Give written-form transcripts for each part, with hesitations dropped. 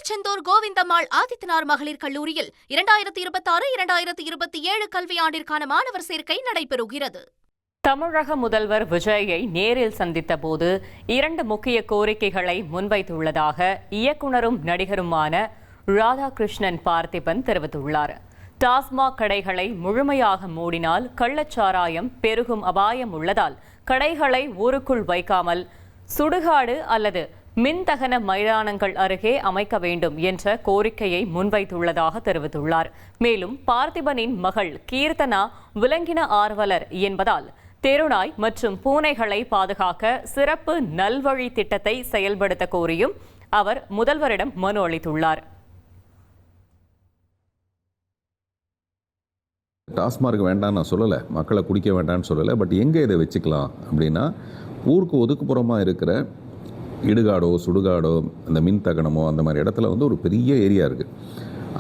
திருச்செந்தூர் கோவிந்தம்மாள் ஆதித்தனார் மகளிர் கல்லூரியில் 2026-2027 கல்வியாண்டிற்கான மாணவர் சேர்க்கை நடைபெறுகிறது. தமிழக முதல்வர் விஜயை நேரில் சந்தித்த போது 2 முக்கிய கோரிக்கைகளை முன்வைத்துள்ளதாக இயக்குனரும் நடிகருமான ராதாகிருஷ்ணன் பார்த்திபன் தெரிவித்துள்ளார். டாஸ்மாக் கடைகளை முழுமையாக மூடினால் கள்ளச்சாராயம் பெருகும் அபாயம் உள்ளதால் கடைகளை ஊருக்குள் வைக்காமல் சுடுகாடு அல்லது மின்தகன மைதானங்கள் அருகே அமைக்க வேண்டும் என்ற கோரிக்கையை முன்வைத்துள்ளதாக தெரிவித்துள்ளார். மேலும் பார்த்திபனின் மகள் கீர்த்தனா விலங்கின ஆர்வலர் என்பதால் தெருநாய் மற்றும் பூனைகளை பாதுகாக்க சிறப்பு நல்வழி திட்டத்தை செயல்படுத்த கோரியும் அவர் முதல்வரிடம் மனு அளித்துள்ளார். டாஸ்மார்க் வேண்டாம் நான் சொல்லலை, மக்களை குடிக்க வேண்டாம்னு சொல்லலை. பட் எங்கே இதை வச்சுக்கலாம் அப்படின்னா, ஊருக்கு ஒதுக்குப்புறமாக இருக்கிற இடுகாடோ சுடுகாடோ அந்த மின் தகனமோ அந்த மாதிரி இடத்துல ஒரு பெரிய ஏரியா இருக்குது.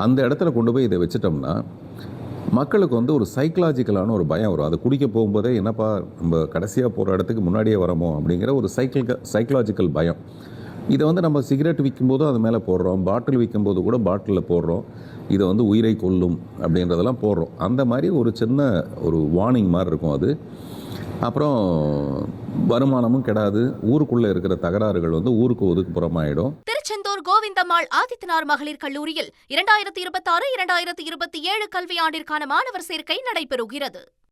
அந்த இடத்துல கொண்டு போய் இதை வச்சிட்டோம்னா மக்களுக்கு ஒரு சைக்கலாஜிக்கலான ஒரு பயம் வரும். அது குடிக்க போகும்போதே என்னப்பா நம்ம கடைசியாக போகிற இடத்துக்கு முன்னாடியே வரமோ அப்படிங்கிற ஒரு சைக்கலாஜிக்கல் பயம். இதை நம்ம சிகரெட் விற்கும்போதும் அது மேலே போடுறோம், பாட்டில் விற்கும்போது கூட பாட்டிலில் போடுறோம், இதை உயிரை கொல்லும் அப்படின்றதெல்லாம் போடுறோம். அந்த மாதிரி ஒரு சின்ன ஒரு வார்னிங் மாதிரி இருக்கும் அது. அப்புறம் வருமானமும் கெடாது, ஊருக்குள்ளே இருக்கிற தகராறுகள் ஊருக்கு ஒதுக்குப்புறமாயிடும். திருச்செந்தூர் கோவிந்தம்மாள் ஆதித்தனார் மகளிர் கல்லூரியில் 2026-2027 கல்வியாண்டிற்கான மாணவர் சேர்க்கை நடைபெறுகிறது.